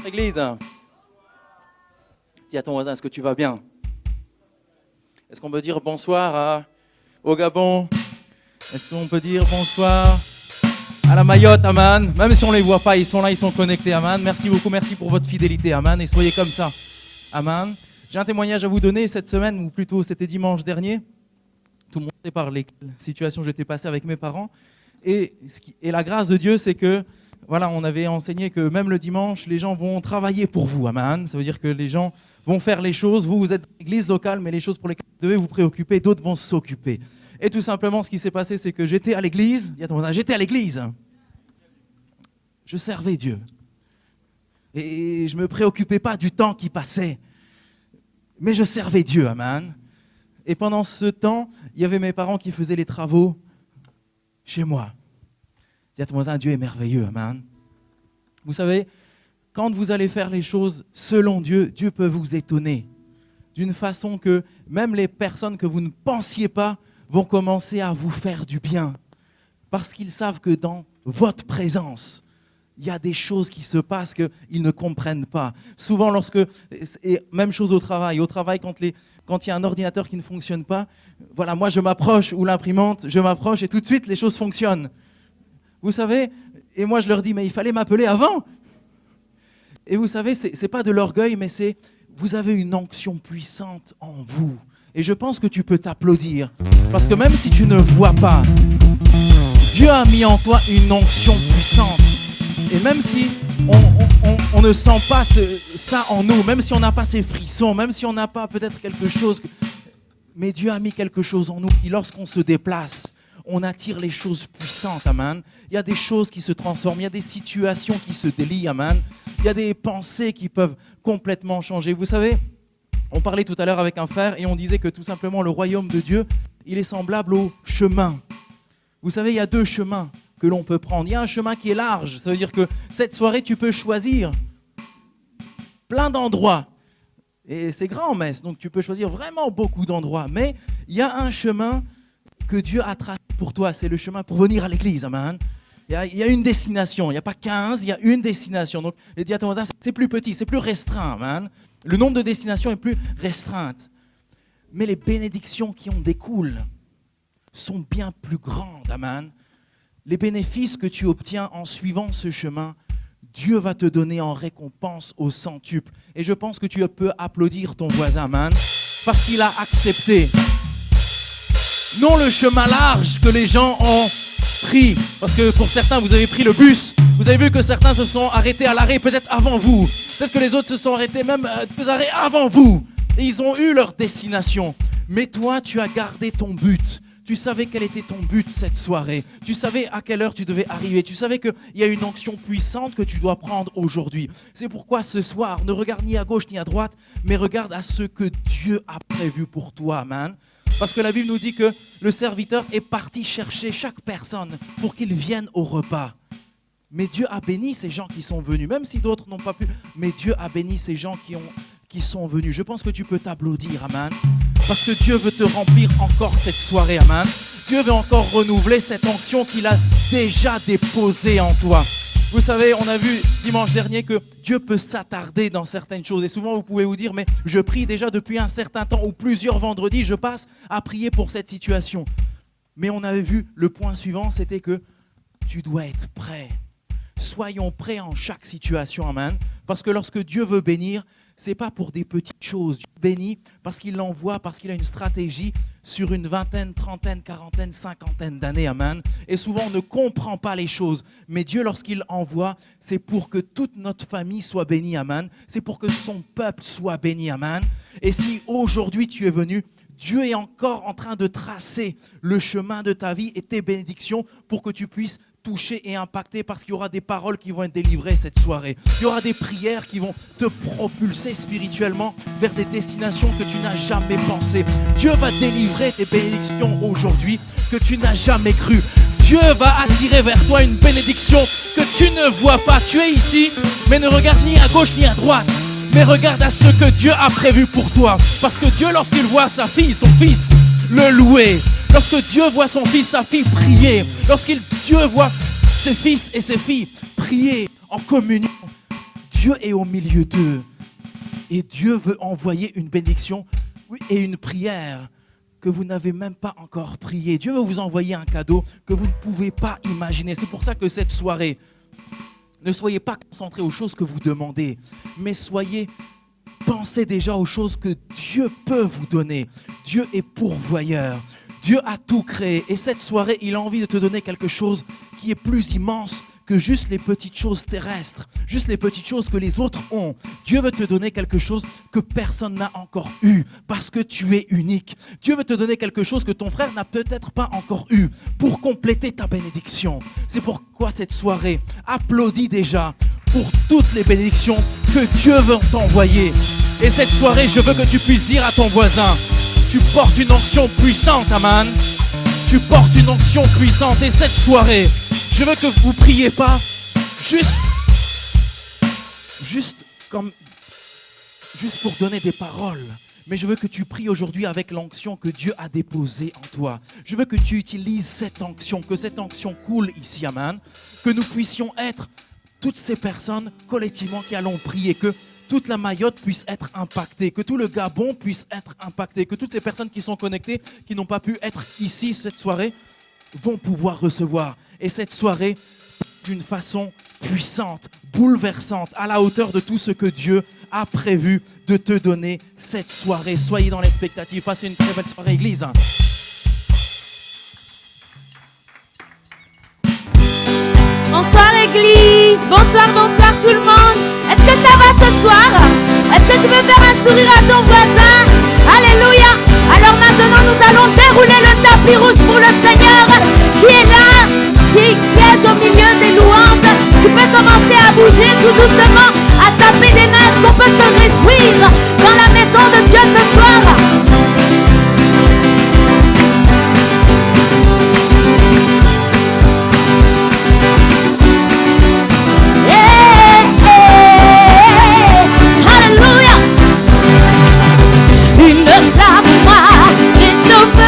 Église, dis à ton voisin, est-ce que tu vas bien? Est-ce qu'on peut dire bonsoir au Gabon? Est-ce qu'on peut dire bonsoir à la Mayotte, Aman? Même si on ne les voit pas, ils sont là, ils sont connectés, Aman. Merci beaucoup, merci pour votre fidélité, Aman. Et soyez comme ça, Aman. J'ai un témoignage à vous donner cette semaine, ou plutôt c'était dimanche dernier. Tout le monde sait par les situations que j'étais passé avec mes parents. Et la grâce de Dieu, c'est que voilà, on avait enseigné que même le dimanche, les gens vont travailler pour vous, Aman. Ça veut dire que les gens vont faire les choses. Vous êtes l'église locale, mais les choses pour lesquelles vous devez vous préoccuper, d'autres vont s'occuper. Et tout simplement, ce qui s'est passé, c'est que j'étais à l'église. J'étais à l'église. Je servais Dieu. Et je ne me préoccupais pas du temps qui passait. Mais je servais Dieu, Aman. Et pendant ce temps, il y avait mes parents qui faisaient les travaux chez moi. Dis à ton voisin, Dieu est merveilleux, Amen. Vous savez, quand vous allez faire les choses selon Dieu, Dieu peut vous étonner. D'une façon que même les personnes que vous ne pensiez pas vont commencer à vous faire du bien. Parce qu'ils savent que dans votre présence, il y a des choses qui se passent qu'ils ne comprennent pas. Souvent, et même chose au travail, quand il y a un ordinateur qui ne fonctionne pas, voilà, moi je m'approche, ou l'imprimante, je m'approche et tout de suite les choses fonctionnent. Vous savez, et moi je leur dis, mais il fallait m'appeler avant. Et vous savez, c'est pas de l'orgueil, mais vous avez une onction puissante en vous. Et je pense que tu peux t'applaudir. Parce que même si tu ne vois pas, Dieu a mis en toi une onction puissante. Et même si on ne sent pas ça en nous, même si on n'a pas ces frissons, même si on n'a pas peut-être quelque chose, mais Dieu a mis quelque chose en nous qui, lorsqu'on se déplace, on attire les choses puissantes, amen. Il y a des choses qui se transforment, il y a des situations qui se délient, amen. Il y a des pensées qui peuvent complètement changer. Vous savez, on parlait tout à l'heure avec un frère et on disait que tout simplement le royaume de Dieu, il est semblable au chemin. Vous savez, il y a deux chemins que l'on peut prendre. Il y a un chemin qui est large, ça veut dire que cette soirée, tu peux choisir plein d'endroits. Et c'est grand en Metz, donc tu peux choisir vraiment beaucoup d'endroits. Mais il y a un chemin que Dieu a tracé pour toi, c'est le chemin pour venir à l'église, amen. Il y a une destination, il n'y a pas 15, il y a une destination. Donc, dis à ton voisin, c'est plus petit, c'est plus restreint, amen. Le nombre de destinations est plus restreinte. Mais les bénédictions qui en découlent sont bien plus grandes, amen. Les bénéfices que tu obtiens en suivant ce chemin, Dieu va te donner en récompense au centuple. Et je pense que tu peux applaudir ton voisin, amen, parce qu'il a accepté. Non le chemin large que les gens ont pris. Parce que pour certains, vous avez pris le bus. Vous avez vu que certains se sont arrêtés à l'arrêt peut-être avant vous. Peut-être que les autres se sont arrêtés même deux arrêts avant vous. Et ils ont eu leur destination. Mais toi, tu as gardé ton but. Tu savais quel était ton but cette soirée. Tu savais à quelle heure tu devais arriver. Tu savais qu'il y a une onction puissante que tu dois prendre aujourd'hui. C'est pourquoi ce soir, ne regarde ni à gauche ni à droite, mais regarde à ce que Dieu a prévu pour toi, amen. Parce que la Bible nous dit que le serviteur est parti chercher chaque personne pour qu'il vienne au repas. Mais Dieu a béni ces gens qui sont venus, même si d'autres n'ont pas pu. Mais Dieu a béni ces gens qui sont venus. Je pense que tu peux t'applaudir, amen. Parce que Dieu veut te remplir encore cette soirée, amen. Dieu veut encore renouveler cette onction qu'il a déjà déposée en toi. Vous savez, on a vu dimanche dernier que Dieu peut s'attarder dans certaines choses. Et souvent, vous pouvez vous dire, mais je prie déjà depuis un certain temps ou plusieurs vendredis, je passe à prier pour cette situation. Mais on avait vu le point suivant, c'était que tu dois être prêt. Soyons prêts en chaque situation, amen. Parce que lorsque Dieu veut bénir, ce n'est pas pour des petites choses. Dieu bénit parce qu'il l'envoie, parce qu'il a une stratégie sur une vingtaine, trentaine, quarantaine, cinquantaine d'années, amen. Et souvent, on ne comprend pas les choses. Mais Dieu, lorsqu'il envoie, c'est pour que toute notre famille soit bénie, amen. C'est pour que son peuple soit béni, amen. Et si aujourd'hui tu es venu, Dieu est encore en train de tracer le chemin de ta vie et tes bénédictions pour que tu puisses toucher et impacter, parce qu'il y aura des paroles qui vont être délivrées cette soirée. Il y aura des prières qui vont te propulser spirituellement vers des destinations que tu n'as jamais pensées. Dieu va délivrer tes bénédictions aujourd'hui que tu n'as jamais cru. Dieu va attirer vers toi une bénédiction que tu ne vois pas. Tu es ici, mais ne regarde ni à gauche ni à droite. Mais regarde à ce que Dieu a prévu pour toi. Parce que Dieu, lorsqu'il voit sa fille, son fils, le louer, lorsque Dieu voit son fils, sa fille prier, Dieu voit ses fils et ses filles prier en communion, Dieu est au milieu d'eux. Et Dieu veut envoyer une bénédiction et une prière que vous n'avez même pas encore prié. Dieu veut vous envoyer un cadeau que vous ne pouvez pas imaginer. C'est pour ça que cette soirée, ne soyez pas concentrés aux choses que vous demandez, mais pensez déjà aux choses que Dieu peut vous donner. Dieu est pourvoyeur. Dieu a tout créé. Et cette soirée, il a envie de te donner quelque chose qui est plus immense que juste les petites choses terrestres, juste les petites choses que les autres ont. Dieu veut te donner quelque chose que personne n'a encore eu, parce que tu es unique. Dieu veut te donner quelque chose que ton frère n'a peut-être pas encore eu, pour compléter ta bénédiction. C'est pourquoi cette soirée, applaudis déjà pour toutes les bénédictions que Dieu veut t'envoyer. Et cette soirée, je veux que tu puisses dire à ton voisin, tu portes une onction puissante, Aman. Tu portes une onction puissante. Et cette soirée, je veux que vous ne priez pas juste pour donner des paroles. Mais je veux que tu pries aujourd'hui avec l'onction que Dieu a déposée en toi. Je veux que tu utilises cette onction, que cette onction coule ici, Amen. Que nous puissions être toutes ces personnes collectivement qui allons prier, que toute la Mayotte puisse être impactée, que tout le Gabon puisse être impacté, que toutes ces personnes qui sont connectées, qui n'ont pas pu être ici cette soirée, vont pouvoir recevoir. Et cette soirée, d'une façon puissante, bouleversante, à la hauteur de tout ce que Dieu a prévu de te donner cette soirée. Soyez dans l'expectative. Passez une très belle soirée, Église. Bonsoir Église, bonsoir tout le monde. Est-ce que ça va ce soir? Est-ce que tu veux faire un sourire à ton voisin? Alléluia. Alors maintenant nous allons dérouler le tapis rouge pour le Seigneur qui est là, qui siège au milieu des louanges. Tu peux commencer à bouger tout doucement, à taper des mains. Est-ce qu'on peut se réjouir dans la maison de Dieu ce soir? Une flamme en moi réchauffe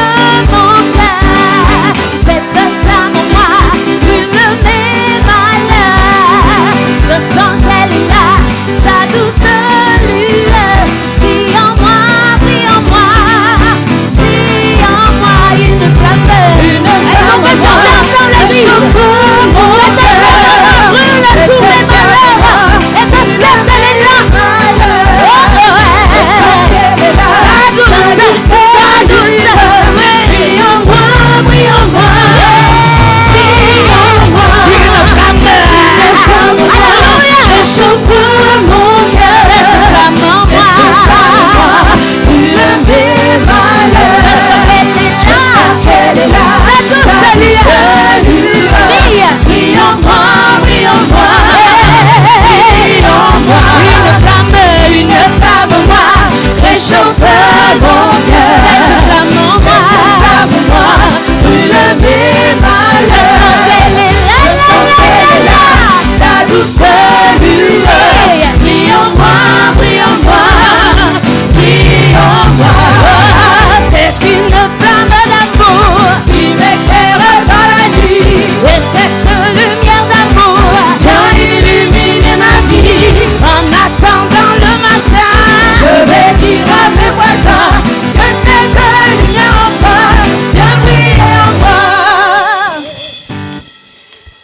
mon cœur. Cette flamme en moi brûle mes malheurs. Je sens qu'elle est là, sa douce lueur. Brille en moi, brille en moi, brille en moi. Une flamme, est-ce qu'on peut chanter ensemble la vie? Cette flamme brûle tous mes malheurs. Et je sais qu'elle est là.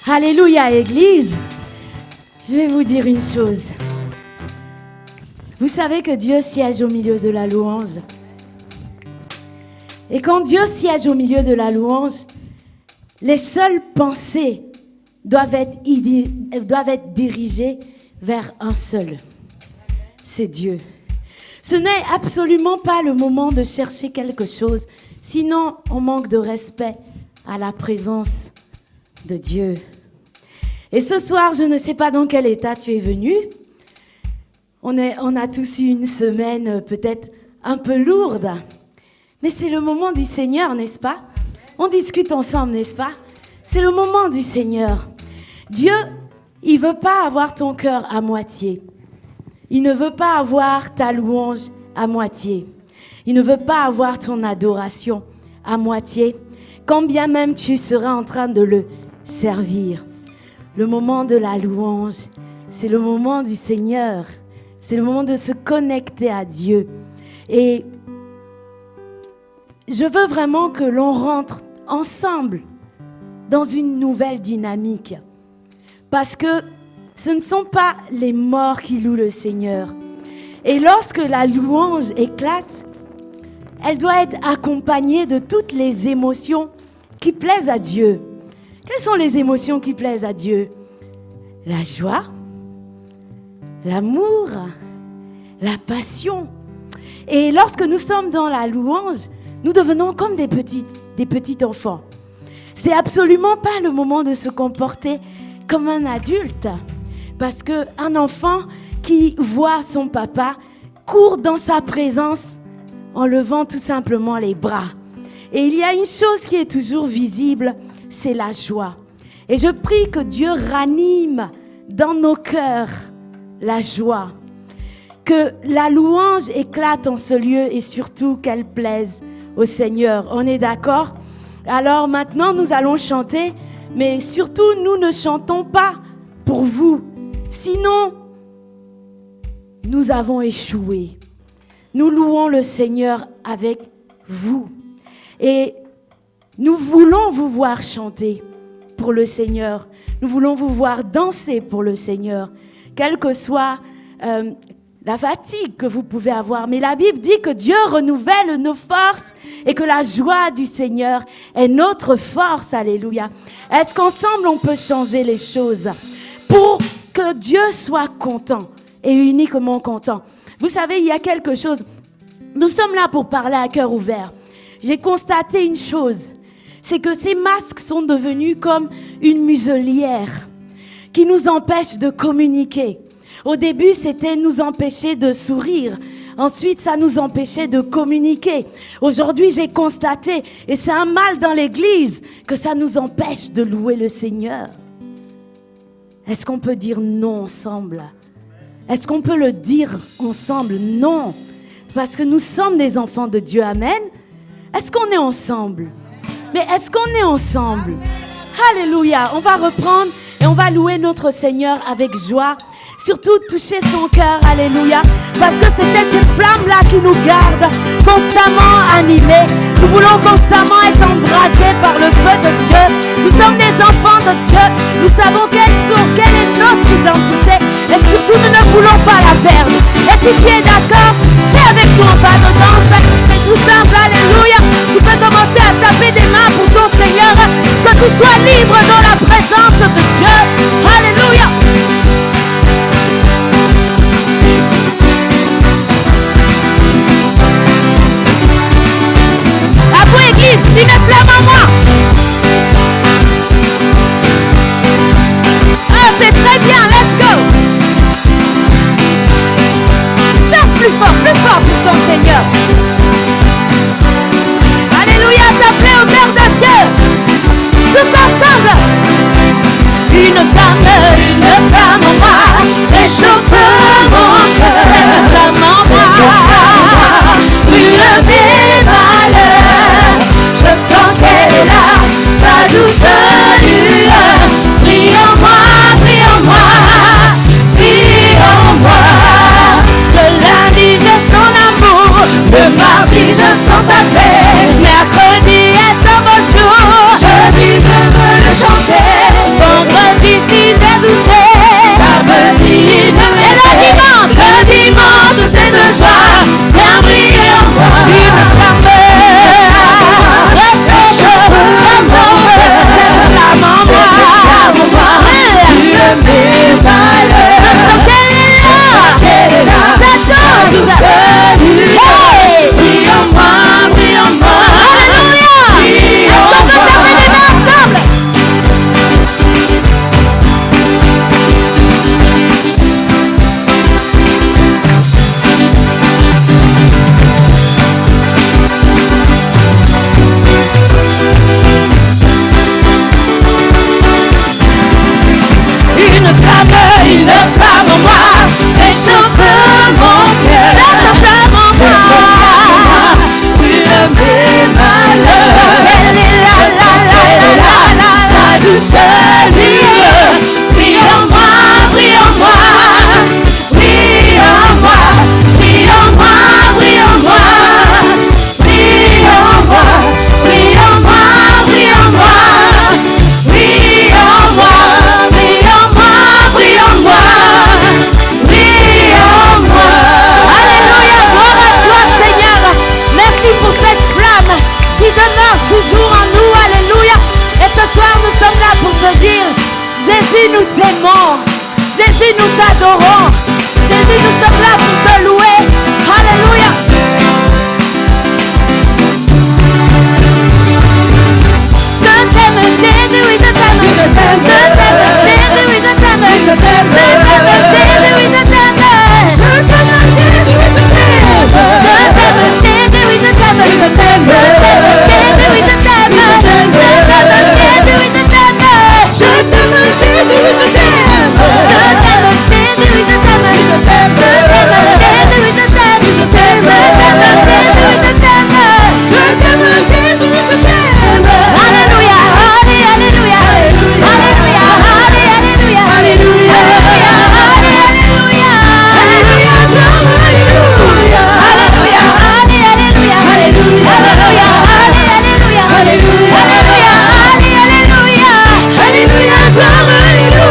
Alléluia, Église. Je vais vous dire une chose. Vous savez que Dieu siège au milieu de la louange. Et quand Dieu siège au milieu de la louange, les seules pensées doivent être dirigées vers un seul. C'est Dieu. Ce n'est absolument pas le moment de chercher quelque chose, sinon on manque de respect à la présence de Dieu. Et ce soir, je ne sais pas dans quel état tu es venu. On a tous eu une semaine peut-être un peu lourde. Mais c'est le moment du Seigneur, n'est-ce pas? On discute ensemble, n'est-ce pas? C'est le moment du Seigneur. Dieu, il ne veut pas avoir ton cœur à moitié. Il ne veut pas avoir ta louange à moitié. Il ne veut pas avoir ton adoration à moitié, quand bien même tu seras en train de le servir. Le moment de la louange, c'est le moment du Seigneur. C'est le moment de se connecter à Dieu. Et je veux vraiment que l'on rentre ensemble dans une nouvelle dynamique. Parce que ce ne sont pas les morts qui louent le Seigneur. Et lorsque la louange éclate, elle doit être accompagnée de toutes les émotions qui plaisent à Dieu. Quelles sont les émotions qui plaisent à Dieu? La joie, l'amour, la passion. Et lorsque nous sommes dans la louange, nous devenons comme des petits enfants. C'est absolument pas le moment de se comporter comme un adulte. Parce qu'un enfant qui voit son papa court dans sa présence en levant tout simplement les bras. Et il y a une chose qui est toujours visible, c'est la joie. Et je prie que Dieu ranime dans nos cœurs la joie. Que la louange éclate en ce lieu et surtout qu'elle plaise au Seigneur. On est d'accord? Alors maintenant, nous allons chanter, mais surtout, nous ne chantons pas pour vous. Sinon, nous avons échoué. Nous louons le Seigneur avec vous. Et nous voulons vous voir chanter pour le Seigneur. Nous voulons vous voir danser pour le Seigneur. Quelle que soit la fatigue que vous pouvez avoir. Mais la Bible dit que Dieu renouvelle nos forces et que la joie du Seigneur est notre force. Alléluia. Est-ce qu'ensemble on peut changer les choses pour que Dieu soit content et uniquement content? Vous savez, il y a quelque chose. Nous sommes là pour parler à cœur ouvert. J'ai constaté une chose, c'est que ces masques sont devenus comme une muselière qui nous empêche de communiquer. Au début, c'était nous empêcher de sourire. Ensuite, ça nous empêchait de communiquer. Aujourd'hui, j'ai constaté, et c'est un mal dans l'Église, que ça nous empêche de louer le Seigneur. Est-ce qu'on peut dire non ensemble? Est-ce qu'on peut le dire ensemble? Non. Parce que nous sommes des enfants de Dieu. Amen. Est-ce qu'on est ensemble? Mais est-ce qu'on est ensemble? Alléluia. On va reprendre et on va louer notre Seigneur avec joie. Surtout toucher son cœur. Alléluia. Parce que c'est cette flamme-là qui nous garde constamment animés. Nous voulons constamment être embrassés par le feu de Dieu. Nous sommes des enfants de Dieu. Nous savons quelle est notre identité. Et surtout, nous ne voulons pas la perdre. Et si tu es d'accord, fais avec nous un pas de danse. C'est tout simple, alléluia. Tu peux commencer à taper des mains pour ton Seigneur. Que tu sois libre dans la présence de Dieu. Alléluia. À vous, Église, une flamme en moi. Ah, c'est très bien, let's go. Chante plus fort pour ton Seigneur. Alléluia, ça plaît au cœur de Dieu. Tous ensemble. Une flamme en moi, réchauffe mon cœur. Flamme en moi, brûle mes malheurs. Je sens qu'elle est là, sa douce lueur. Brille en moi, brille en moi, brille en moi. Le lundi je sens l'amour, le mardi je sens sa paix. Mercredi est un beau jour, jeudi je veux le chanter. Vendredi si j'ai douté, samedi le dimanche c'est de joie. Viens briller en moi, une flamme. Jésus, nous t'aimons. Jésus, nous t'adorons. Jésus, nous sommes là pour te louer. Alléluia. Je t'aime, Jésus, oui, je t'aime. Je t'aime, Jésus, oui, je t'aime. Je t'aime, Jésus, oui, je t'aime. Je t'aime, Jésus, oui, je t'aime. Je t'aime, Jésus, oui, je t'aime. Je t'aime, Jésus, oui, je t'aime. Jésus, oui, je t'aime. Je t'aime, Jésus, oui, je t'aime. Je t'aime, Jésus, oui, je t'aime. Je t'aime, Jésus, oui, je t'aime. Je t'aime, Jésus, oui, je t'aime. Je t'aime, Jésus, oui, je t'aime. Alléluia, alléluia, alléluia, alléluia, alléluia, alléluia, alléluia, alléluia, alléluia, alléluia, alléluia, alléluia, alléluia, alléluia, alléluia, gloire, alléluia.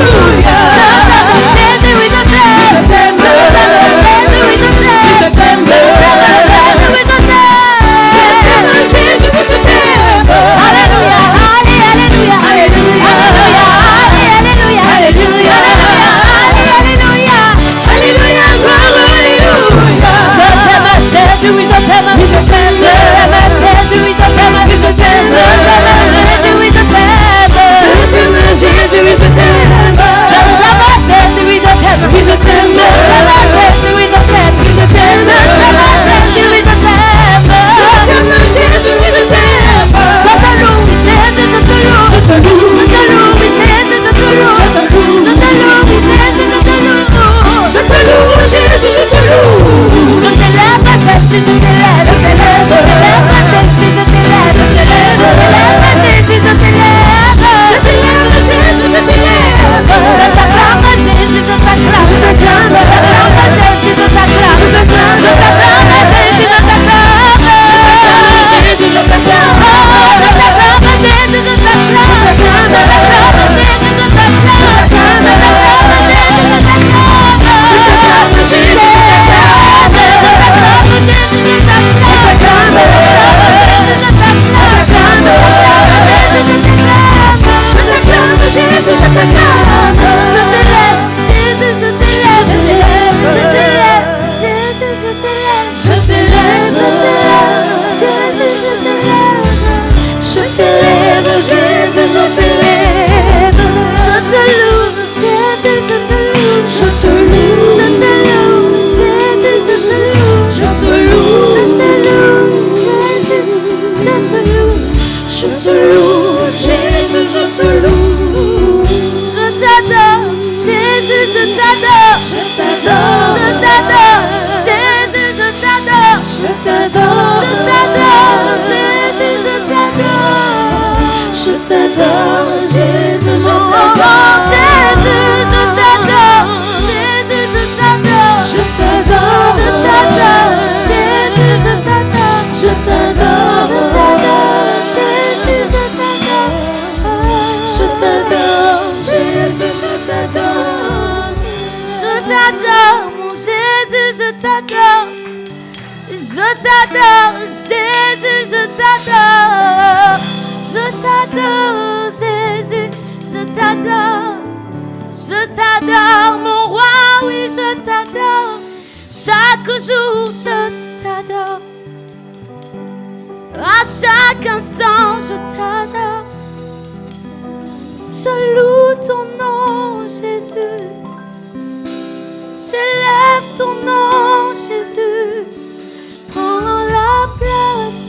Jésus, oui, je t'aime. Je t'aime. Jésus, oui, je t'aime. Je t'aime. Jésus, oui, je t'aime. Jésus, oui, je t'aime. Alléluia, alléluia, alléluia, alléluia, alléluia, alléluia, alléluia, gloire, alléluia. Je t'aime, Jésus, oui, je t'aime. Oui, je t'aime. Jésus, oui, je t'aime. Oui, je t'aime. Jésus, oui, je t'aime. Je t'aime, Jésus, oui, je t'aime. Jésus, oui, je t'aime. Oui, je t'aime. Jésus, oui, je t'aime. Oui, je t'aime. Jésus, oui, je t'aime. Je t'aime, Jésus, oui, je t'aime. Je te loue, Jésus, je te loue. Je te loue. Je te loue, oui, Jésus, je te loue. Je te loue. Je te loue, oui, Jésus, je te loue. Je te loue, Jésus, je te loue. Je t'élève, Jésus, je t'élève. Je t'élève, Jésus, je t'élève. Je t'élève, Jésus, je t'élève. Je t'élève, Jésus, je t'élève. Je t'acclame, Jésus, je t'acclame. Je t'acclame, Jésus, je t'acclame. Je t'acclame, Jésus, je t'acclame. Jésus, je t'acclame. Je t'acclame, Jésus, je t'acclame. Je t'acclame, Jésus, je t'acclame. Je t'acclame, Jésus, je t'acclame. Je t'acclame, Jésus, je t'adore, mon roi, oui, je t'adore. Chaque jour, je t'adore. À chaque instant, je t'adore. Je loue ton nom, Jésus. J'élève ton nom, Jésus. Prends la place,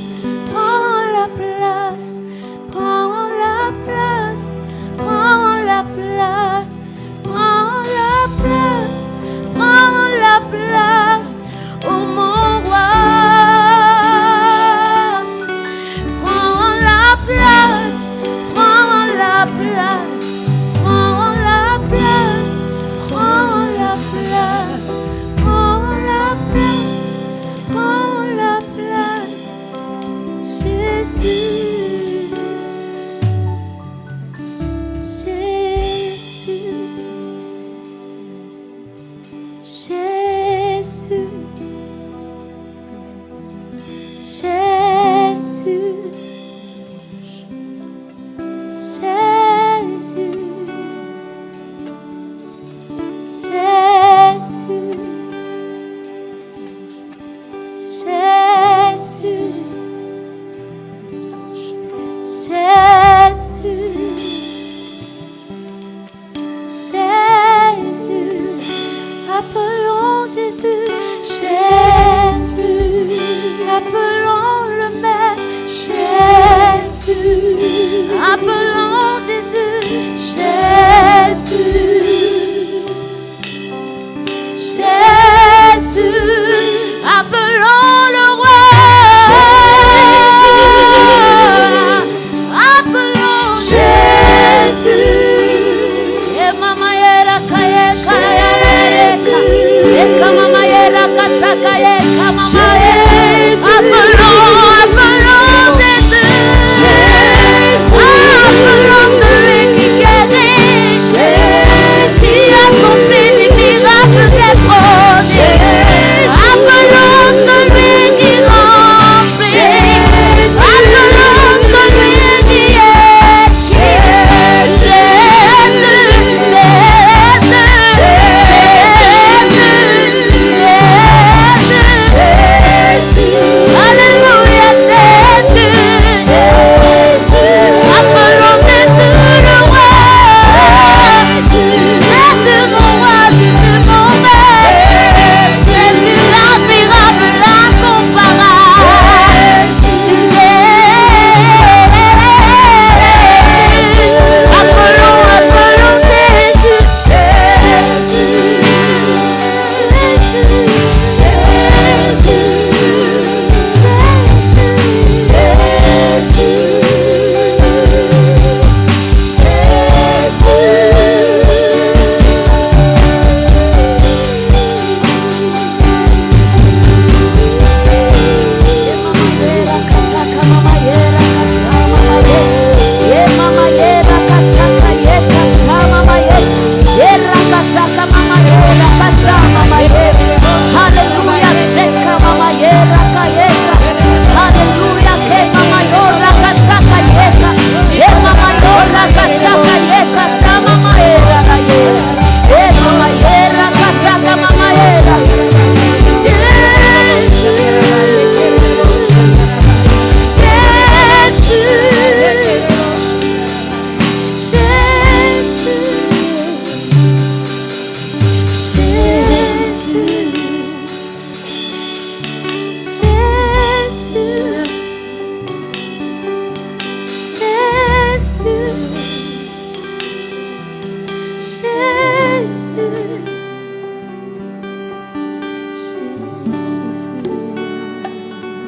prends la place, prends la place, prends la place, prends la place, prends la place, oh mon roi. Prends la place, prends la place, prends la place, prends la place, prends Appelons le Maître Jésus. Appelons Jésus. Jésus. Jésus. Appelons le Roi. Jésus. Appelons Jésus. Et Mama Yera Kaye Kaye. Et Mama Yera Kata Kaye Mama. Appelons Jésus. Appelons celui qui guérit. Qui accomplit des miracles des proches. Appelons celui qui remplit. Appelons celui qui est. Alléluia, appelons Jésus le roi. Jésus mon roi, Jésus mon maître. Jésus l'admirable, l'incomparable. Appelons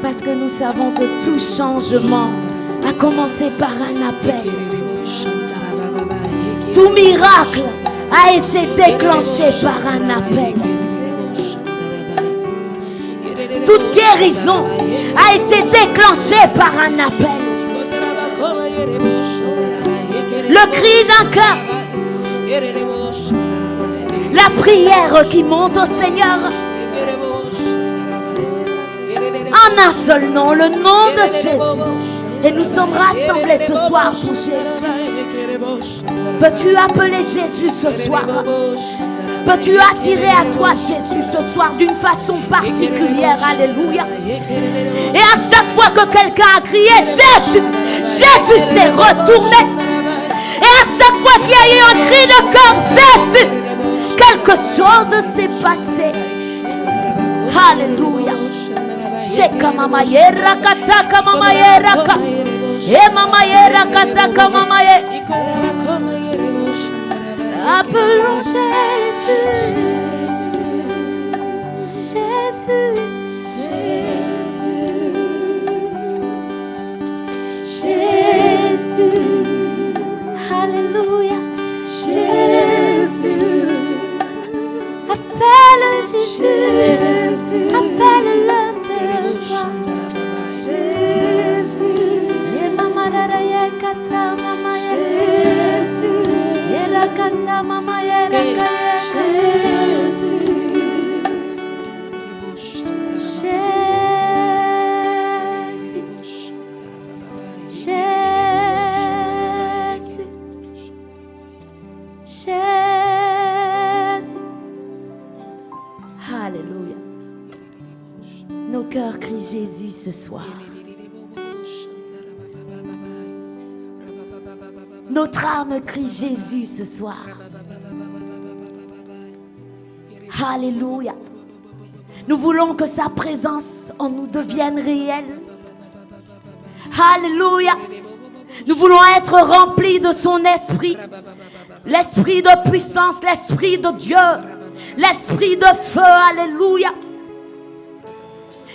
parce que nous savons que tout changement a commencé par un appel. Tout miracle a été déclenché par un appel. Toute guérison a été déclenchée par un appel. Le cri d'un cœur, la prière qui monte au Seigneur, en un seul nom, le nom de Jésus. Et nous sommes rassemblés ce soir pour Jésus. Peux-tu appeler Jésus ce soir? Peux-tu attirer à toi Jésus ce soir d'une façon particulière? Alléluia. Et à chaque fois que quelqu'un a crié Jésus, Jésus s'est retourné. Et à chaque fois qu'il y a eu un cri de cœur Jésus, quelque chose s'est passé. Alléluia. Sheka mama yera kataka mama yera ka. E mama yera kataka mama yera. Appelons Jésus. Jésus. Jésus. Alléluia. Jésus. Appelle Jésus. Appelle-le. Alléluia. Nos cœurs crient Jésus ce soir. Notre âme crie Jésus ce soir. Alléluia. Nous voulons que sa présence en nous devienne réelle. Alléluia. Nous voulons être remplis de son esprit. L'esprit de puissance, l'esprit de Dieu, l'esprit de feu. Alléluia.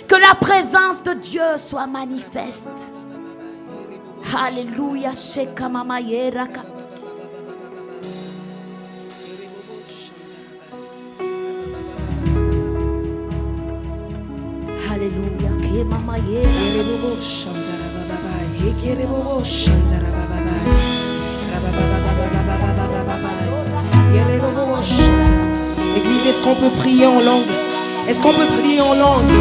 Que la présence de Dieu soit manifeste. Alléluia. Shekamamayeraka. Alléluia. Église, est-ce qu'on peut prier en langue? Est-ce qu'on peut prier en langue?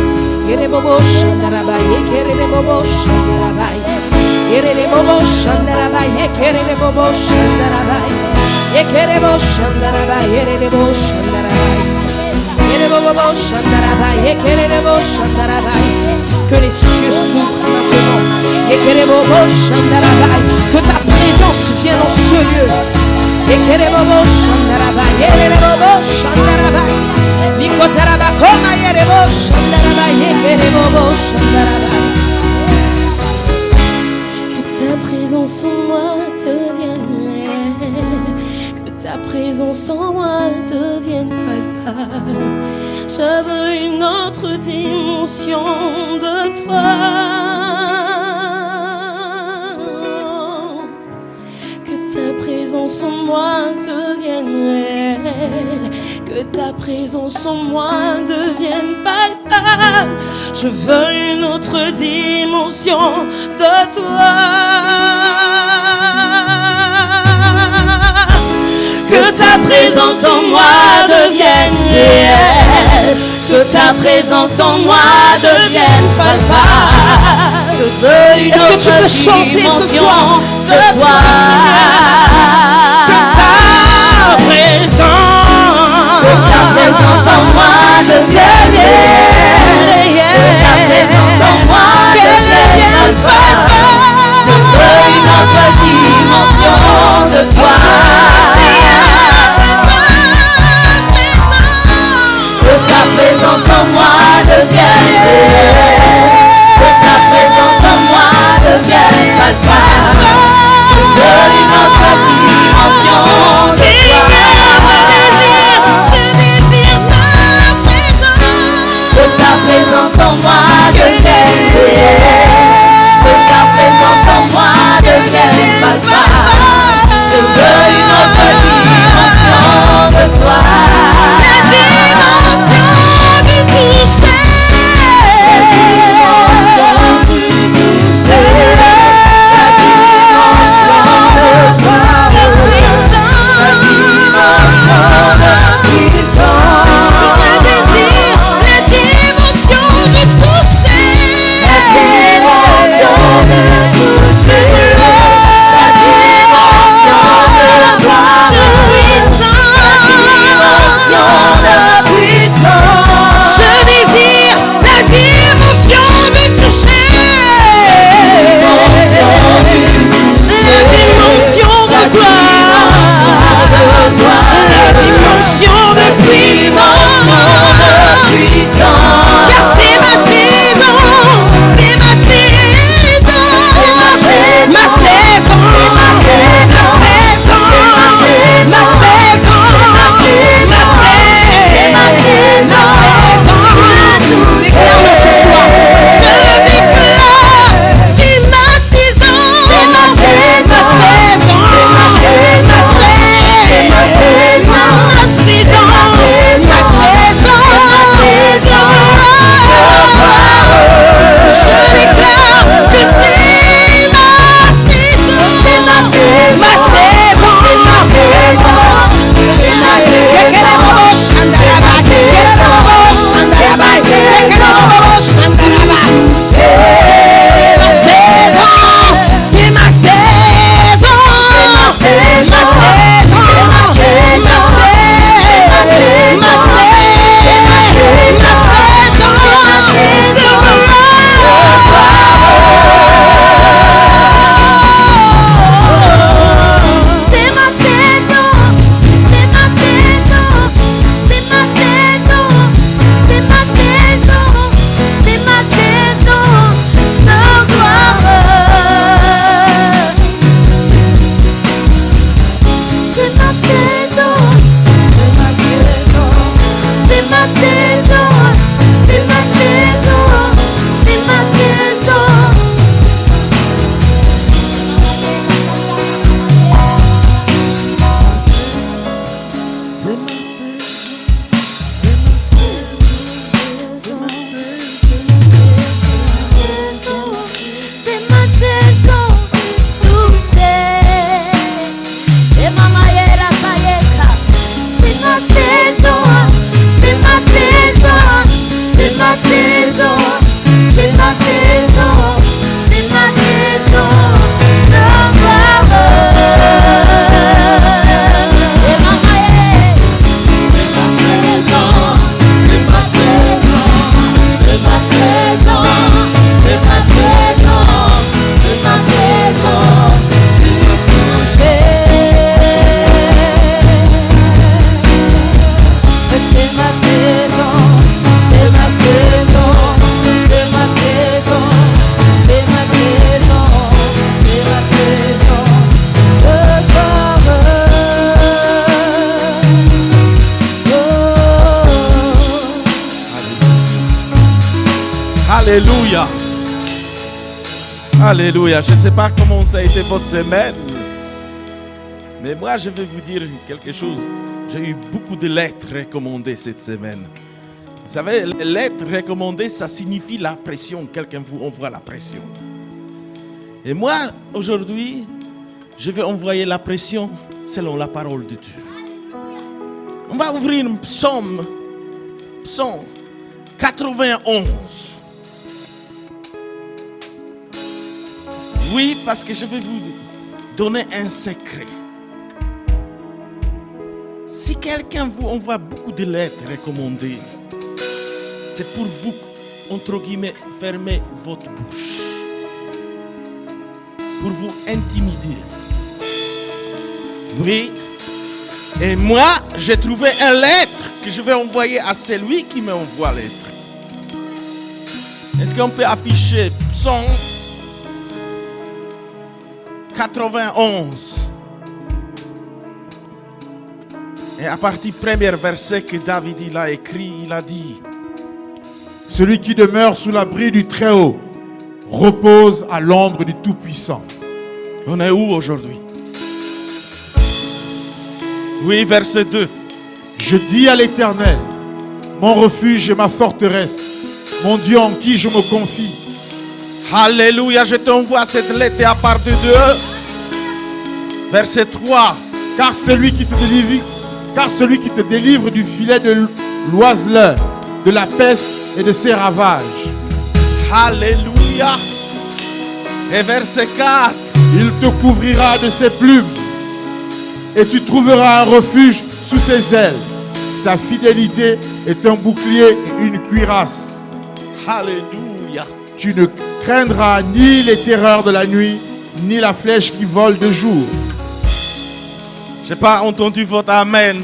Que les cieux s'ouvrent maintenant. Que ta présence vienne en ce lieu. Que ta présence en moi devienne réelle. Que ta présence en moi devienne palpable. Je veux une autre dimension de toi. Que ta présence en moi devienne réelle. Que ta présence en moi devienne palpable. Je veux une autre dimension de toi. Que ta présence en moi devienne réelle. Que ta présence en moi devienne palpable. Je veux une autre dimension de toi. Que ta présence en moi devienne réelle. Que ta présence en moi devienne palpable. Je veux une autre dimension de toi. Que ta présence en moi devienne réelle. Que ta présence en moi devienne palpable. Je veux une autre dimension Alléluia. Alléluia. Je ne sais pas comment ça a été votre semaine, mais moi je vais vous dire quelque chose. J'ai eu beaucoup de lettres recommandées cette semaine. Vous savez, les lettres recommandées, ça signifie la pression. Quelqu'un vous envoie la pression. Et moi, aujourd'hui, je vais envoyer la pression selon la parole de Dieu. On va ouvrir un psaume 91. Oui, parce que je vais vous donner un secret. Si quelqu'un vous envoie beaucoup de lettres recommandées, c'est pour vous, entre guillemets, fermer votre bouche. Pour vous intimider. Oui. Et moi, j'ai trouvé une lettre que je vais envoyer à celui qui m'envoie lettre. Est-ce qu'on peut afficher Psaume 91? Et à partir du premier verset que David il a écrit, il a dit: Celui qui demeure sous l'abri du Très-Haut repose à l'ombre du Tout-Puissant. On est où aujourd'hui? Oui, verset 2. Je dis à l'Éternel, mon refuge et ma forteresse, mon Dieu en qui je me confie. Alléluia, je t'envoie cette lettre à part de 2. Verset 3. Car celui qui te délivre du filet de l'oiseleur, de la peste et de ses ravages. Alléluia. Et verset 4. Il te couvrira de ses plumes et tu trouveras un refuge sous ses ailes. Sa fidélité est un bouclier et une cuirasse. Alléluia. Tu ne craindras ni les terreurs de la nuit, ni la flèche qui vole de jour. Je n'ai pas entendu votre amen.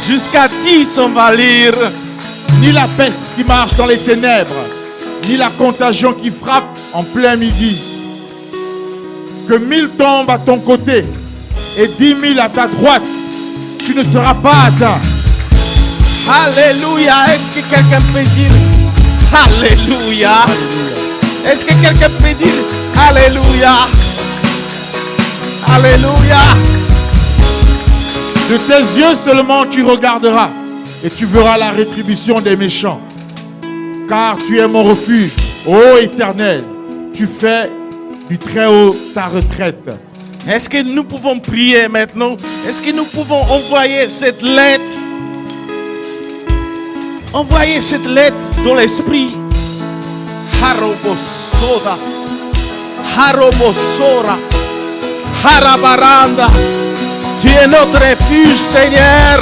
Jusqu'à 10, on va lire. Ni la peste qui marche dans les ténèbres, ni la contagion qui frappe en plein midi. Que 1000 tombent à ton côté et 10 000 à ta droite, tu ne seras pas atteint. Alléluia. Est-ce que quelqu'un peut dire Alléluia? Est-ce que quelqu'un peut dire Alléluia? Alléluia. De tes yeux seulement tu regarderas et tu verras la rétribution des méchants. Car tu es mon refuge, ô Éternel, tu fais du Très-Haut ta retraite. Est-ce que nous pouvons prier maintenant? Est-ce que nous pouvons envoyer cette lettre? Envoyer cette lettre dans l'esprit. Harobosoda, Harobosora, Harabaranda. Tu es notre refuge, Seigneur.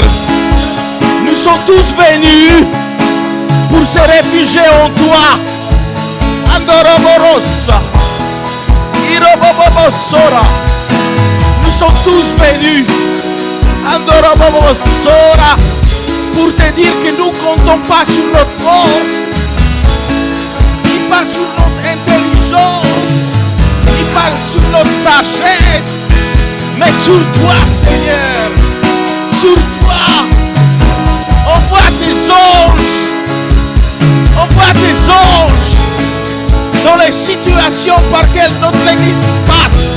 Nous sommes tous venus pour se réfugier en toi. Andoroborosa, Irobobosora. Nous sommes tous venus, Andorobobosora, pour te dire que nous ne comptons pas sur notre force, ni pas sur notre intelligence, ni pas sur notre sagesse, mais sur toi, Seigneur. Sur toi. Envoie tes anges. Envoie tes anges dans les situations par lesquelles notre Église passe.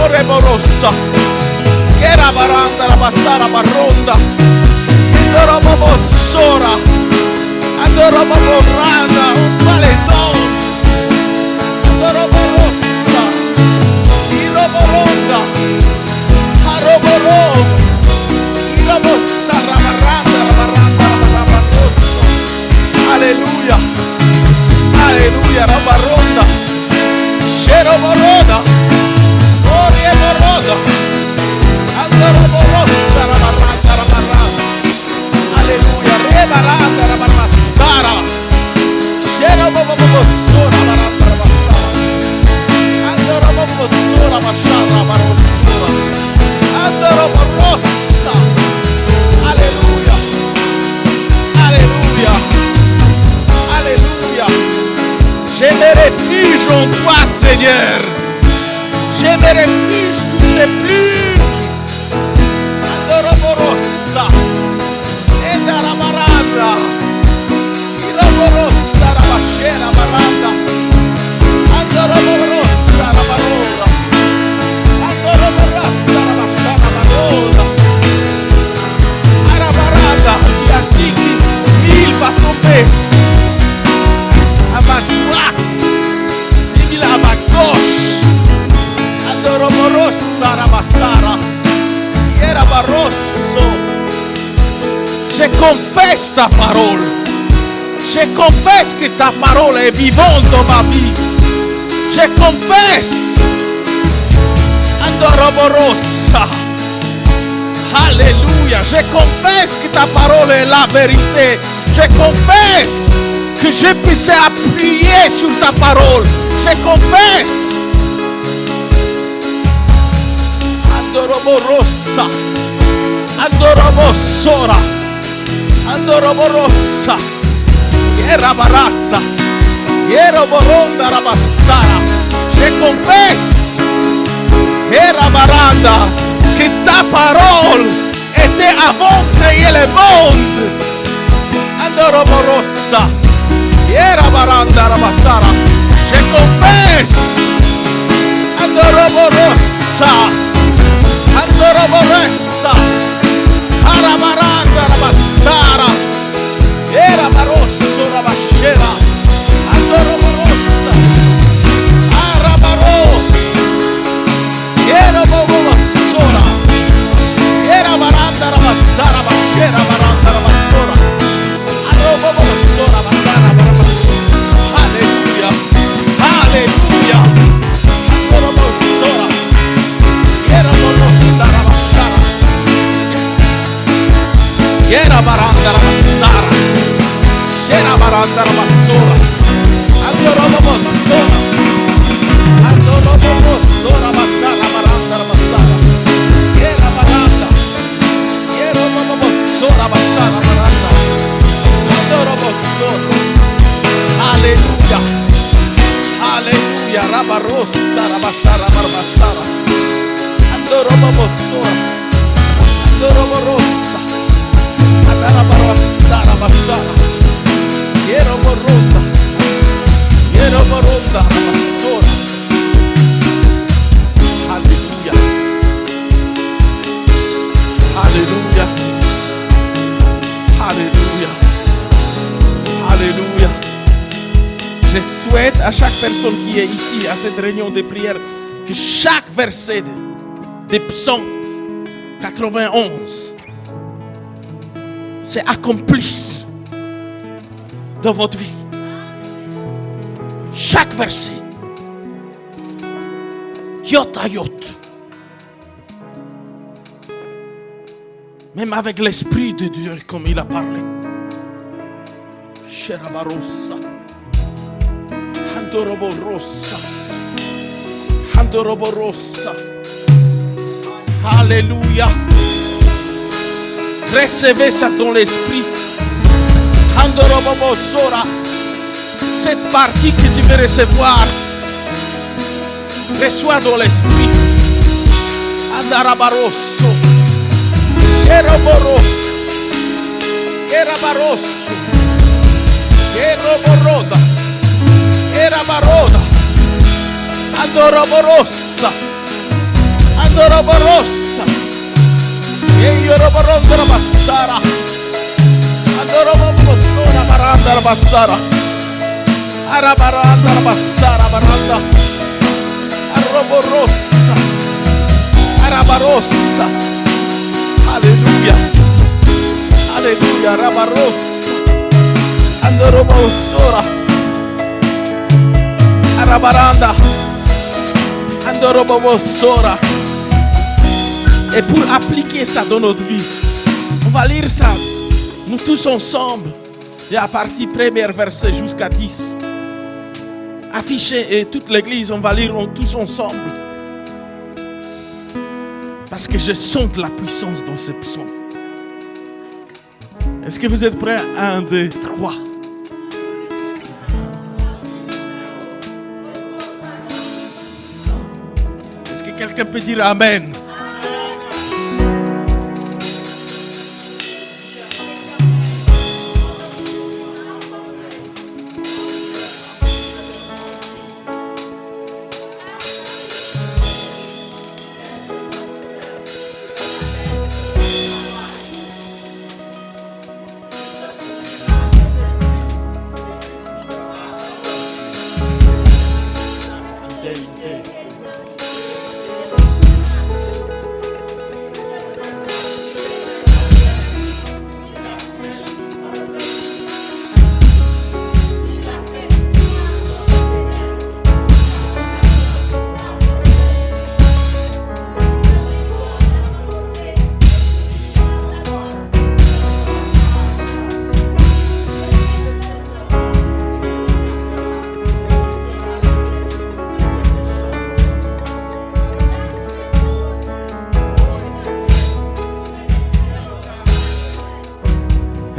Oreborosa, Kerabaranda, Rabassara, Baronda, Dorobobosora, Andoroboboranda, envoie les anges. Andoroborosa, Iroboronda, Haroboro, Irobosa, Rabaranda, Rabaranda, Rabarosa. Alléluia, Alléluia, Rabaronda, Sheroboroda. Alléluia, Rebaranda, Rabarassara, Sherobobosora, Baranda, Rabassara, Andorobosora, Bashara, Barossora, Andoroborossa. Alléluia, Alléluia, Alléluia. Je me réfugie en toi, Seigneur. Je me réfugie sous tes plumes. Andoroborossa. Endarabaranda. confesse ta parole. Je confesse que ta parole est vivante dans ma vie. Je confesse. Andoroborosa. Alléluia. Je confesse que ta parole est la vérité. Je confesse que je puisse appuyer sur ta parole. Je confesse. Andoroborosa. Andorobosora. Andoroborosa. Yerabarasa. Yeroboronda rabassara. Je confesse. Yerabaranda. Que ta parole était avant de créer le monde. Andoroborosa. Yerabaranda rabassara. Je confesse. Andoroborosa. Andoroborosa. Arabaranda rabassara. Erabarosso rabascera. Andoroborosa. Arabaro. Erobobosora. Erabaranda rabassara bascera baranda rabassora. Arobobosora bandara rabassora. Alleluia. Alleluia. Andorobosora. Eroborosa rabassara. Erabaranda rabassara. Scera baranda rabassora. Andorobosora. Andorobosora bassara baranda rabassara. Erabaranda. Erobobosora bassara baranda. Andorobosora. Alleluia. Alleluia. Rabarossa rabassara barbassara. Andorobosora. Andoroborossa. Andarabarossara bassara. Yeroboronda. Yeroboronda rabassora. Alléluia. Alléluia. Alléluia. Alléluia. Je souhaite à chaque personne qui est ici, à cette réunion de prière, que chaque verset des psaumes 91 s'accomplisse dans votre vie. Chaque verset. Yot à yot. Même avec l'Esprit de Dieu, comme il a parlé. Sherabarossa. Handoroborossa. Handoroborossa. Alléluia. Recevez ça dans l'Esprit. Handorobosora. Cette partie que tu veux recevoir, reçois dans l'Esprit. Andarabarosso. Sheroboros. Erabarosso. Eroboroda. Erabaroda. Andoroborossa. Andoroborossa. Eyoroboronda rabassara. Andorobosora baranda rabassara. Arabaranda rabassara baranda. Arroborossa. Arabarossa. Alléluia. Alléluia. Rabarossa. Andorobosora. Arabaranda. Andorobosora. Et pour appliquer ça dans notre vie, on va lire ça, nous tous ensemble, et à partir du premier verset jusqu'à 10. Affiché et toute l'église, on va lire tous ensemble. Parce que je sens de la puissance dans ce psaume. Est-ce que vous êtes prêts? 1, 2, 3. Est-ce que quelqu'un peut dire Amen?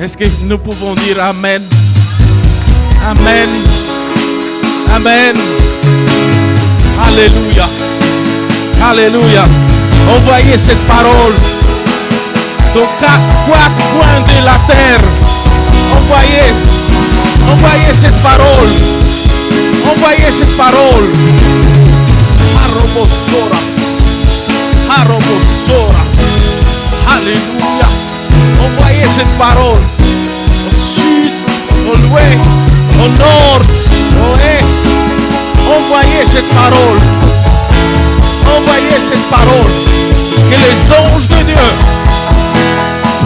Est-ce que nous pouvons dire Amen? Amen. Amen. Alléluia. Alléluia. Envoyez cette parole dans quatre coins de la terre. Envoyez cette parole. Envoyez cette parole. Harobosora. Harobosora. Alléluia. Envoyez cette parole au sud, au l'ouest, au nord, au est. Envoyez cette parole. Envoyez cette parole. Que les anges de Dieu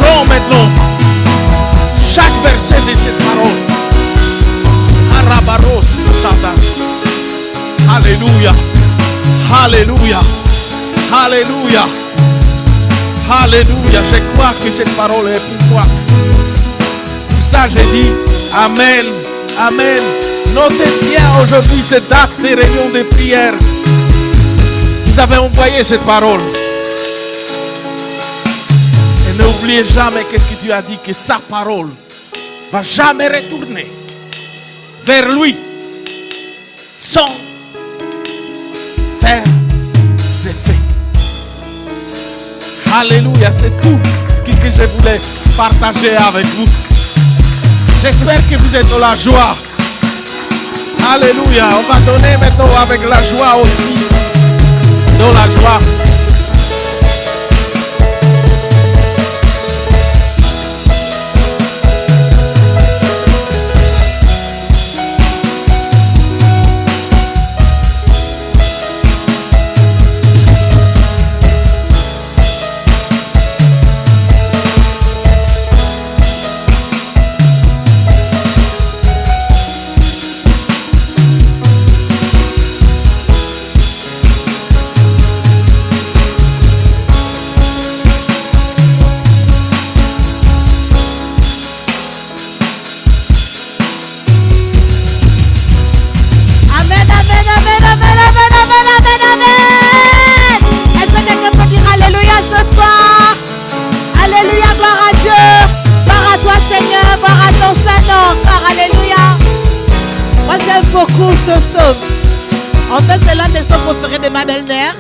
prennent maintenant chaque verset de cette parole. Arabaros Satan. Alléluia. Alléluia. Alléluia. Alléluia. Je crois que cette parole est pour moi. Pour ça, j'ai dit Amen. Amen. Notez bien aujourd'hui cette date de réunion de prière. Vous avez envoyé cette parole. Et n'oubliez jamais qu'est-ce que Dieu a dit, que sa parole va jamais retourner vers lui sans faire effet. Alléluia, c'est tout ce que je voulais partager avec vous. J'espère que vous êtes dans la joie. Alléluia, on va donner maintenant avec la joie aussi. Dans la joie. En fait, c'est l'un des sons préférés de ma belle-mère.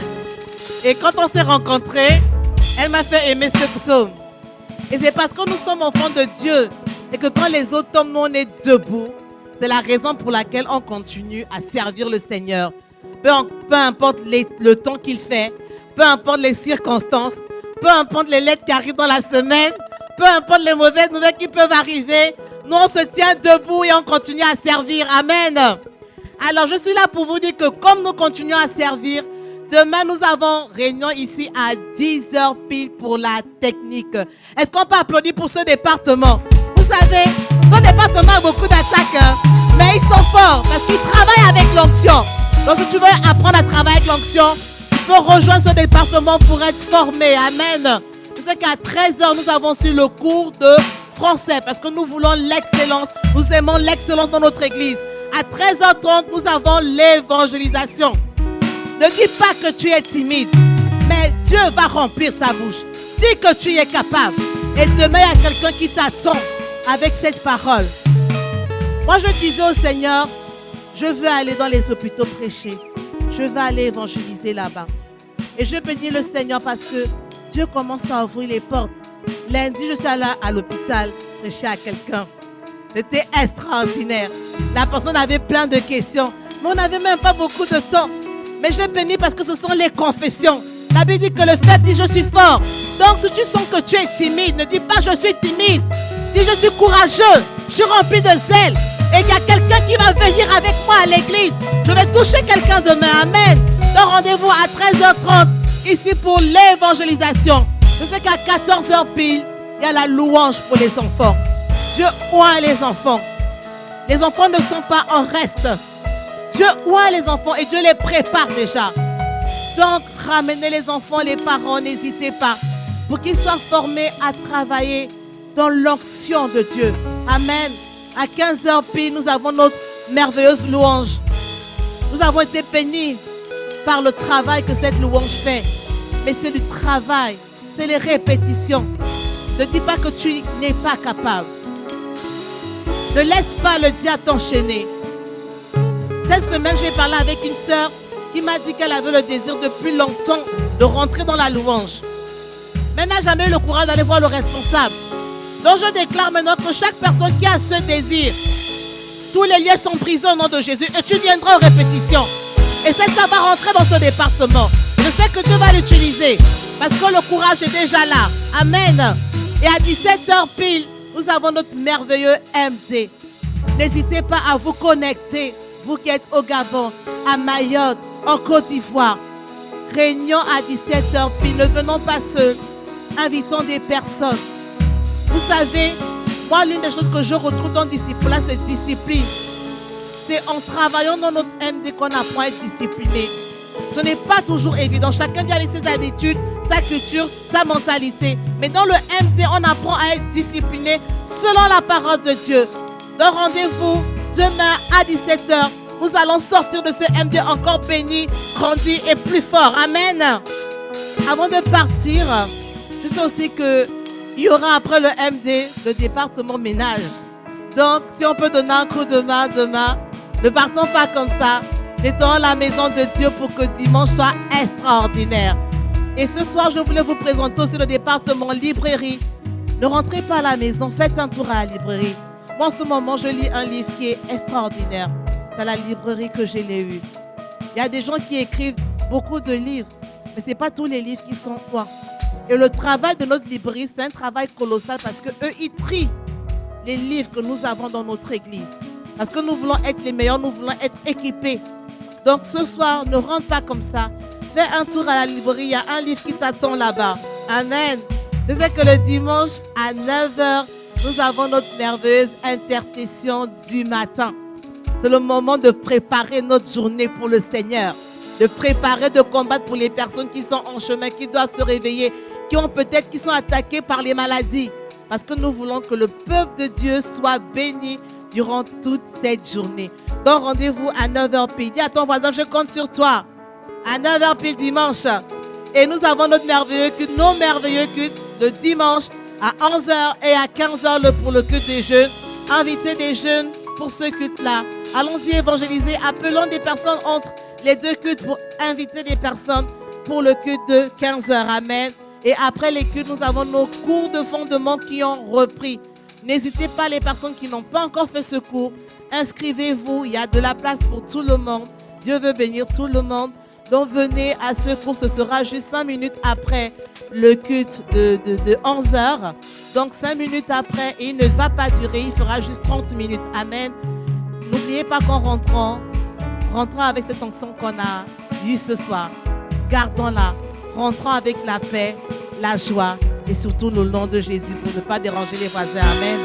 Et quand on s'est rencontrés, elle m'a fait aimer ce psaume. Et c'est parce que nous sommes enfants de Dieu et que quand les autres tombent, nous on est debout. C'est la raison pour laquelle on continue à servir le Seigneur. Peu importe le temps qu'il fait, peu importe les circonstances, peu importe les lettres qui arrivent dans la semaine, peu importe les mauvaises nouvelles qui peuvent arriver, nous on se tient debout et on continue à servir. Amen. Alors je suis là pour vous dire que comme nous continuons à servir, demain nous avons réunion ici à 10h pile pour la technique. Est-ce qu'on peut applaudir pour ce département? Vous savez, ce département a beaucoup d'attaques, mais ils sont forts parce qu'ils travaillent avec l'onction. Donc si tu veux apprendre à travailler avec l'onction, tu peux rejoindre ce département pour être formé. Amen. Je sais qu'à 13h nous avons su le cours de français parce que nous voulons l'excellence. Nous aimons l'excellence dans notre église. À 13h30, nous avons l'évangélisation. Ne dis pas que tu es timide, mais Dieu va remplir ta bouche. Dis que tu es capable. Et demain, il y a quelqu'un qui t'attend avec cette parole. Moi, je disais au Seigneur, je veux aller dans les hôpitaux prêcher. Je veux aller évangéliser là-bas. Et je bénis le Seigneur parce que Dieu commence à ouvrir les portes. Lundi, je suis allée à l'hôpital prêcher à quelqu'un. C'était extraordinaire. La personne avait plein de questions, mais on n'avait même pas beaucoup de temps. Mais je bénis parce que ce sont les confessions. La Bible dit que le faible dit je suis fort. Donc si tu sens que tu es timide, ne dis pas je suis timide. Dis je suis courageux, je suis rempli de zèle. Et il y a quelqu'un qui va venir avec moi à l'église. Je vais toucher quelqu'un demain. Amen. Donc rendez-vous à 13h30 ici pour l'évangélisation. Je sais qu'à 14h pile, il y a la louange pour les enfants. Dieu oint les enfants. Les enfants ne sont pas en reste. Dieu oint les enfants et Dieu les prépare déjà. Donc, ramenez les enfants, les parents, n'hésitez pas. Pour qu'ils soient formés à travailler dans l'onction de Dieu. Amen. À 15h pile, nous avons notre merveilleuse louange. Nous avons été bénis par le travail que cette louange fait. Mais c'est du travail, c'est les répétitions. Ne dis pas que tu n'es pas capable. Ne laisse pas le diable t'enchaîner. Cette semaine, j'ai parlé avec une sœur qui m'a dit qu'elle avait le désir depuis longtemps de rentrer dans la louange. Mais elle n'a jamais eu le courage d'aller voir le responsable. Donc je déclare maintenant que chaque personne qui a ce désir, tous les liens sont brisés au nom de Jésus et tu viendras aux répétitions. Et ça va rentrer dans ce département. Je sais que Dieu va l'utiliser parce que le courage est déjà là. Amen. Et à 17h pile, nous avons notre merveilleux MD. N'hésitez pas à vous connecter, vous qui êtes au Gabon, à Mayotte, en Côte d'Ivoire. Réunion à 17h pile. Ne venons pas seuls. Invitons des personnes. Vous savez, moi, l'une des choses que je retrouve dans Disciple-là, c'est discipline. C'est en travaillant dans notre MD qu'on apprend à être discipliné. Ce n'est pas toujours évident. Chacun vient avec ses habitudes, sa culture, sa mentalité. Mais dans le MD, on apprend à être discipliné selon la parole de Dieu. Donc rendez-vous demain à 17h. Nous allons sortir de ce MD encore béni, grandi et plus fort. Amen. Avant de partir, je sais aussi qu'il y aura après le MD le département ménage. Donc, si on peut donner un coup de main demain, ne partons pas comme ça. Nettoyons la maison de Dieu pour que dimanche soit extraordinaire. Et ce soir, je voulais vous présenter aussi le département librairie. Ne rentrez pas à la maison, faites un tour à la librairie. Moi, en ce moment, je lis un livre qui est extraordinaire. C'est à la librairie que je l'ai eu. Il y a des gens qui écrivent beaucoup de livres, mais ce n'est pas tous les livres qui sont quoi. Et le travail de notre librairie, c'est un travail colossal parce qu'eux, ils trient les livres que nous avons dans notre église. Parce que nous voulons être les meilleurs, nous voulons être équipés. Donc ce soir, ne rentre pas comme ça. Fais un tour à la librairie, il y a un livre qui t'attend là-bas. Amen. Je sais que le dimanche à 9h, nous avons notre merveilleuse intercession du matin. C'est le moment de préparer notre journée pour le Seigneur. De préparer, de combattre pour les personnes qui sont en chemin, qui doivent se réveiller, qui sont attaquées par les maladies. Parce que nous voulons que le peuple de Dieu soit béni durant toute cette journée. Donc rendez-vous à 9h pile. Dis à ton voisin, je compte sur toi. À 9h pile dimanche. Et nous avons notre merveilleux culte, nos merveilleux cultes le dimanche à 11h et à 15h pour le culte des jeunes. Invitez des jeunes pour ce culte-là. Allons-y évangéliser. Appelons des personnes entre les deux cultes pour inviter des personnes pour le culte de 15h. Amen. Et après les cultes, nous avons nos cours de fondement qui ont repris. N'hésitez pas, les personnes qui n'ont pas encore fait ce cours, inscrivez-vous. Il y a de la place pour tout le monde. Dieu veut bénir tout le monde. Donc venez à ce cours. Ce sera juste 5 minutes après le culte de 11h. Donc 5 minutes après, et il ne va pas durer. Il fera juste 30 minutes. Amen. N'oubliez pas qu'en rentrant avec cette onction qu'on a eue ce soir, gardons-la. Rentrons avec la paix, la joie et surtout le nom de Jésus pour ne pas déranger les voisins. Amen.